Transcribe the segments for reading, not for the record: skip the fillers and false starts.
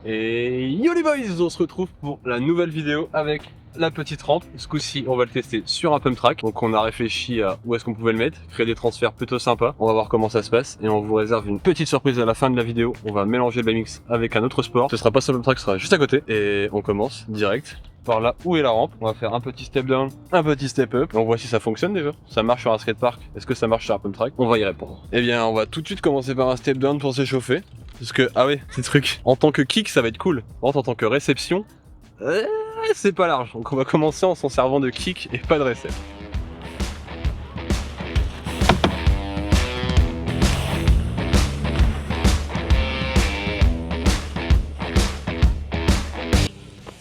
Et yo les boys, on se retrouve pour la nouvelle vidéo avec la petite rampe. Ce coup-ci, on va le tester sur un pump track. Donc on a réfléchi à où est-ce qu'on pouvait le mettre, créer des transferts plutôt sympas. On va voir comment ça se passe et on vous réserve une petite surprise à la fin de la vidéo. On va mélanger le BMX avec un autre sport. Ce sera pas sur le pump track, ce sera juste à côté. Et on commence direct par là où est la rampe. On va faire un petit step down, un petit step up. Et on voit si ça fonctionne déjà. Ça marche sur un skatepark. Est-ce que ça marche sur un pump track? On va y répondre. Eh bien, on va tout de suite commencer par un step down pour s'échauffer. Parce que, ah ouais, ces trucs, en tant que kick, ça va être cool. Par contre, en tant que réception, c'est pas large. Donc on va commencer en s'en servant de kick et pas de récep.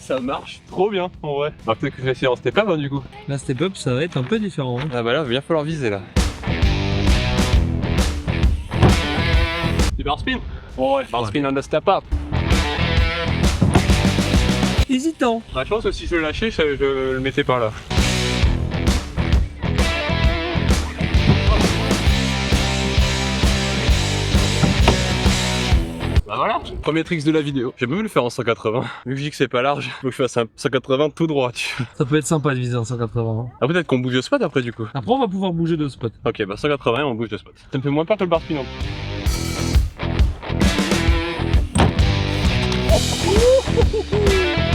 Ça marche trop bien, en vrai. Alors peut-être que je vais essayer en step up, hein, du coup. La step up, ça va être un peu différent. Hein. Ah bah là, il va bien falloir viser, là. Du bar spin? Ouais, bar spin on the step up. Hésitant. Bah, je pense que si je le lâchais, je le mettais par là. Bah voilà, premier trick de la vidéo. J'ai pas voulu le faire en 180. Vu que je dis que c'est pas large, faut que je fasse un 180 tout droit, tu vois. Ça peut être sympa de viser un 180. Ah, peut-être qu'on bouge de spot après du coup. Après, on va pouvoir bouger de spot. Ok, bah 180 on bouge de spot. Ça me fait moins peur que le bar spin.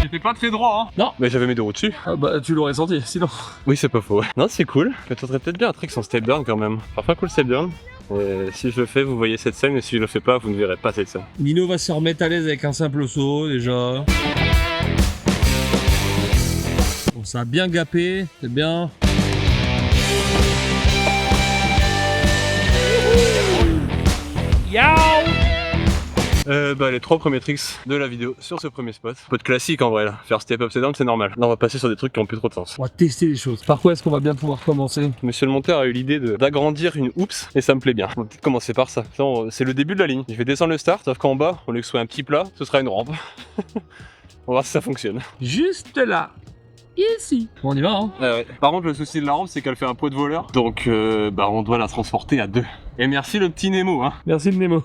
J'étais pas très droit, hein. Non. Mais j'avais mes deux roues dessus. Ah bah, tu l'aurais senti, sinon. Oui, c'est pas faux. Ouais. Non, c'est cool. Mais t'aurais peut-être bien un trick sans step down quand même. Parfois cool step down. Et si je le fais, vous voyez cette scène, mais si je le fais pas, vous ne verrez pas cette scène. Nino va se remettre à l'aise avec un simple saut, déjà. Bon, ça a bien gapé, c'est bien. Bah les trois premiers tricks de la vidéo sur ce premier spot. Un peu de classique en vrai là. Faire step up, step down, c'est normal. Là on va passer sur des trucs qui ont plus trop de sens. On va tester les choses. Par quoi est-ce qu'on va bien pouvoir commencer? Monsieur le monteur a eu l'idée d'agrandir une oops et ça me plaît bien. On va peut-être commencer par ça. C'est le début de la ligne. Je vais descendre le start, sauf qu'en bas, au lieu que ce soit un petit plat, ce sera une rampe. On va voir si ça fonctionne. Juste là. Ici. Bon, on y va, hein. Ouais. Par contre, le souci de la rampe, c'est qu'elle fait un pot de voleur. Donc, bah, on doit la transporter à deux. Et merci le petit Nemo, hein. Merci le Nemo.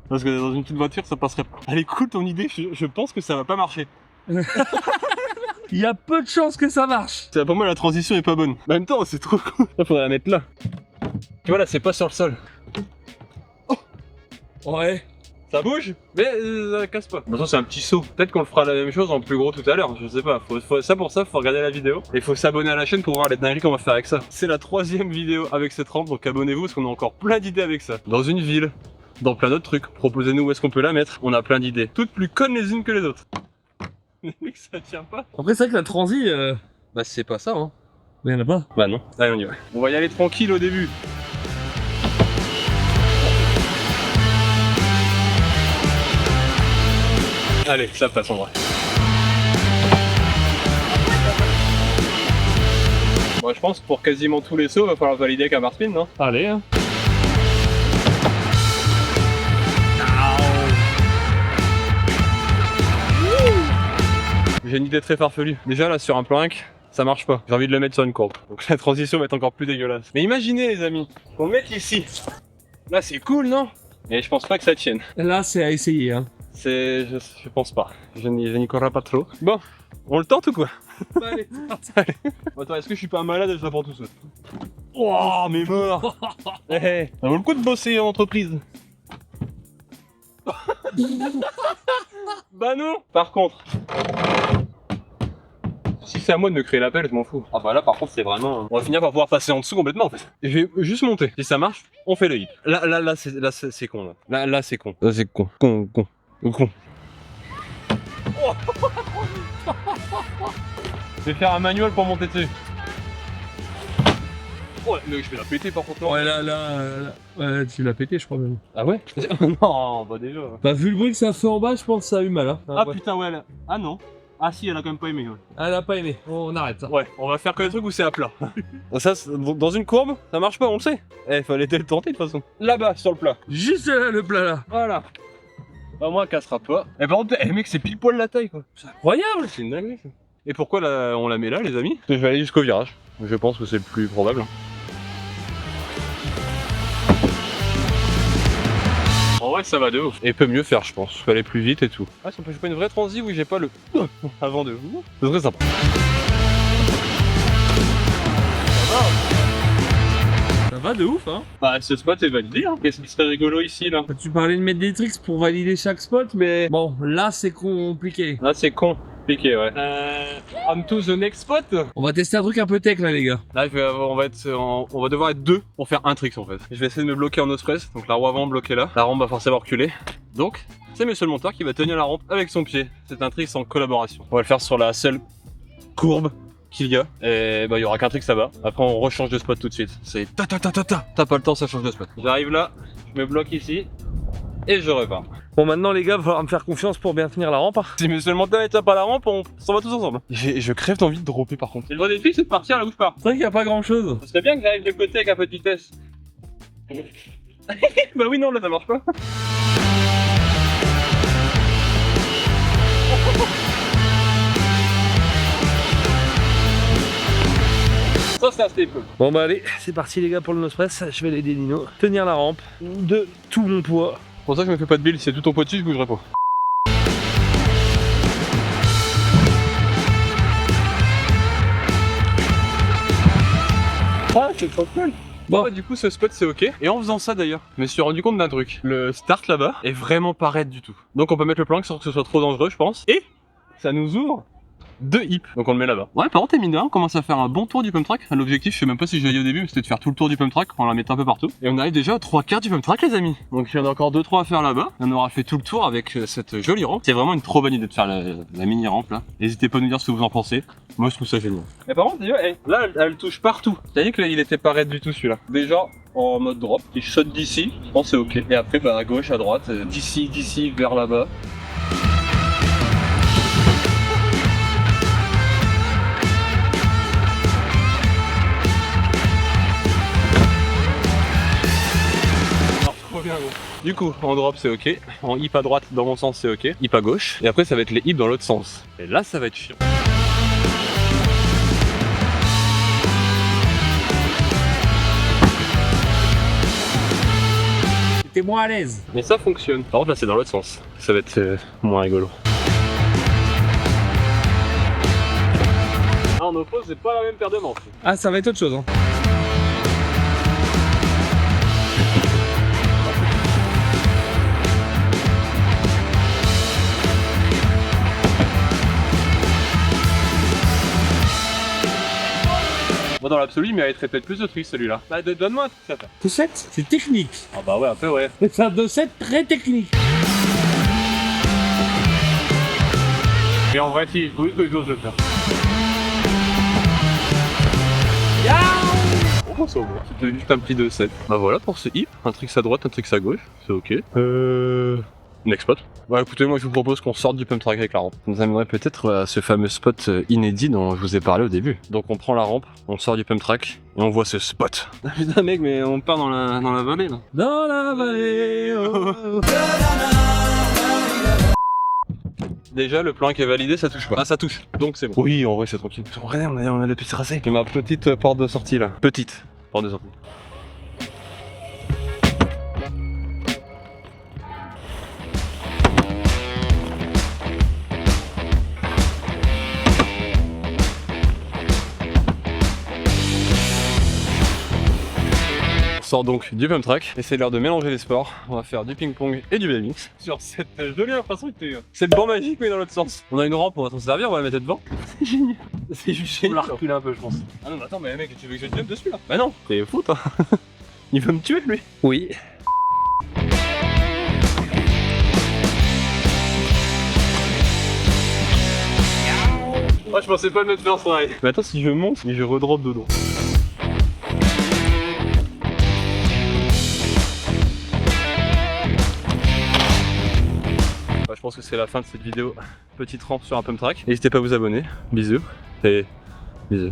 Parce que dans une petite voiture, ça passerait pas. Elle est cool ton idée, je pense que ça va pas marcher. Il y a peu de chances que ça marche. Pour moi, la transition est pas bonne. En même temps, c'est trop cool. Il faudrait la mettre là. Tu vois, là, c'est pas sur le sol. Oh. Ouais. Ça bouge, mais ça casse pas. De toute façon, c'est un petit saut. Peut-être qu'on le fera la même chose en plus gros tout à l'heure. Je sais pas. Pour ça, faut regarder la vidéo. Et il faut s'abonner à la chaîne pour voir les dingueries qu'on va faire avec ça. C'est la troisième vidéo avec cette rampe, donc abonnez-vous parce qu'on a encore plein d'idées avec ça. Dans une ville, dans plein d'autres trucs. Proposez-nous où est-ce qu'on peut la mettre. On a plein d'idées. Toutes plus connes les unes que les autres. Mais ça tient pas. Après, c'est vrai que la transi. Bah, c'est pas ça, hein. Mais y'en a pas. Bah, non. Allez, on y va. On va y aller tranquille au début. Allez, ça passe en vrai. Moi je pense que pour quasiment tous les sauts, il va falloir valider avec un bar spin, non? Allez, hein. J'ai une idée très farfelue. Déjà là sur un plan 1, ça marche pas. J'ai envie de le mettre sur une courbe. Donc la transition va être encore plus dégueulasse. Mais imaginez les amis, qu'on le mette ici. Là c'est cool, non? Mais je pense pas que ça tienne. Là, c'est à essayer, hein. Je pense pas. Je n'y crois pas trop. Bon, on le tente ou quoi? Allez, Allez. Attends, est-ce que je suis pas malade et je la prends tout seul? Oh, mais mort. Ça vaut le coup de bosser en entreprise. Bah non. Par contre, si c'est à moi de me créer l'appel, je m'en fous. Ah bah là par contre c'est vraiment... On va finir par pouvoir passer en dessous complètement en fait. Je vais juste monter. Si ça marche, on fait le hip. Là c'est con là. Là c'est con. Là c'est con. Con. Oh. Je vais faire un manuel pour monter dessus. Ouais, mais je vais la péter par contre. ouais, ouais, tu l'as pété, je crois même. Ah ouais? Non, bah déjà. Bah, vu le bruit que ça fait en bas, je pense que ça a eu mal, hein. Ah putain, ouais, là. Ah non. Ah si, elle a quand même pas aimé. Ouais. Elle a pas aimé. On arrête ça. Ouais, on va faire que des trucs où c'est à plat. Ça, dans une courbe, ça marche pas, on le sait. Eh, fallait le tenter de toute façon. Là-bas, sur le plat. Juste là, le plat là. Voilà. Bah moi, elle cassera pas. Et par contre, mec, c'est pile poil la taille quoi. C'est incroyable. C'est une dinguerie ça. Et pourquoi on la met là, les amis? Parce que je vais aller jusqu'au virage. Je pense que c'est le plus probable. En vrai, ça va de ouf. Et peut mieux faire, je pense. Faut aller plus vite et tout. Ah, si on peut pas une vraie transi où j'ai pas le avant de vous. C'est très sympa. Ça va de ouf, hein. Bah, ce spot est validé, hein. Qu'est-ce qui serait rigolo ici, là? Tu parlais de mettre des tricks pour valider chaque spot, mais bon, là c'est compliqué. Là, c'est compliqué, ouais. On to the next spot. On va tester un truc un peu tech là, les gars. Là, on va devoir être deux pour faire un trick en fait. Je vais essayer de me bloquer en express. Donc la roue avant bloquée là. La rampe va forcément reculer. Donc, c'est monsieur le monteur qui va tenir la rampe avec son pied. C'est un trick en collaboration. On va le faire sur la seule courbe qu'il y a. Et bah, il y aura qu'un trick, ça va. Après, on rechange de spot tout de suite. C'est ta ta ta ta ta. T'as pas le temps, ça change de spot. J'arrive là, je me bloque ici et je repars. Bon, maintenant les gars, il va falloir me faire confiance pour bien tenir la rampe. Si monsieur le monteur ne tient pas la rampe, on s'en va tous ensemble. Je crève d'envie de dropper par contre. Et le vrai défi, c'est de partir là où je pars. C'est vrai qu'il n'y a pas grand chose. Ce serait bien que j'arrive de côté avec un peu de vitesse. Bah oui, non, là ça marche pas. Ça, c'est un staple. Bon bah allez, c'est parti les gars pour le Nospress. Je vais l'aider Nino. Tenir la rampe de tout mon poids. C'est pour ça que je me fais pas de build, si c'est tout ton poids dessus, je bougerai pas. Ah, c'est trop cool. Bon, bah, du coup, ce spot c'est ok. Et en faisant ça d'ailleurs, je me suis rendu compte d'un truc. Le start là-bas est vraiment pas raide du tout. Donc on peut mettre le plank sans que ce soit trop dangereux, je pense. Et ça nous ouvre 2 hips. Donc on le met là-bas. Ouais, par contre, mine de rien, on commence à faire un bon tour du pump track. L'objectif, je sais même pas si je l'ai dit au début, mais c'était de faire tout le tour du pump track en la mettant un peu partout. Et on arrive déjà aux 3/4 du pump track, les amis. Donc il y en a encore 2-3 à faire là-bas. On aura fait tout le tour avec cette jolie rampe. C'est vraiment une trop bonne idée de faire la mini rampe là. N'hésitez pas à nous dire ce que vous en pensez. Moi, je trouve ça génial. Mais par contre, là, elle touche partout. T'as dit qu'il était pas raide du tout celui-là. Déjà, en mode drop, il saute d'ici, je pense c'est ok. Et après, bah, à gauche, à droite, d'ici, vers là-bas. Du coup, en drop c'est ok, en hip à droite dans mon sens c'est ok, hip à gauche, et après ça va être les hips dans l'autre sens. Et là ça va être chiant. T'es moins à l'aise. Mais ça fonctionne. Par contre là c'est dans l'autre sens, ça va être moins rigolo. Ah, en oppose c'est pas la même paire de manches. Ah, ça va être autre chose, hein. Moi dans l'absolu il mériterait peut-être plus de tricks celui-là. Bah donne-moi un truc ça fait. 2-7, c'est technique. Ah bah ouais un peu ouais. C'est un 2-7 très technique. Et en vrai si, oui que j'ose le faire. Oh c'est bon, c'était juste un petit 2-7. Bah voilà pour ce hip, un tricks à droite, un tricks à gauche, c'est ok. Next spot. Bah écoutez, moi je vous propose qu'on sorte du pump track avec la rampe. Ça nous amènerait peut-être à ce fameux spot inédit dont je vous ai parlé au début. Donc on prend la rampe, on sort du pump track et on voit ce spot. Ah putain mec, mais on part dans la vallée là. Dans la vallée. Oh. Déjà le plank est validé, ça touche pas. Ah ça touche, donc c'est bon. Oui en vrai c'est tranquille. Regardez, on a le petit tracé. J'ai ma petite porte de sortie là. Petite porte de sortie. Sort donc du pump track et c'est l'heure de mélanger les sports. On va faire du ping-pong et du BMX sur cette jolie infrastructure. C'est le banc magique mais dans l'autre sens. On a une rampe, on va s'en servir, on va la mettre devant. C'est génial. C'est juste génial. On la reculer un peu je pense. Ah non mais attends mais mec tu veux que je te jump dessus là? Bah non, t'es fou toi. Il veut me tuer lui. Oui. Ah je pensais pas le mettre faire ça. Mais attends si je monte et je redrop dedans. Je pense que c'est la fin de cette vidéo. Petite rampe sur un pump track. N'hésitez pas à vous abonner. Bisous. Et bisous.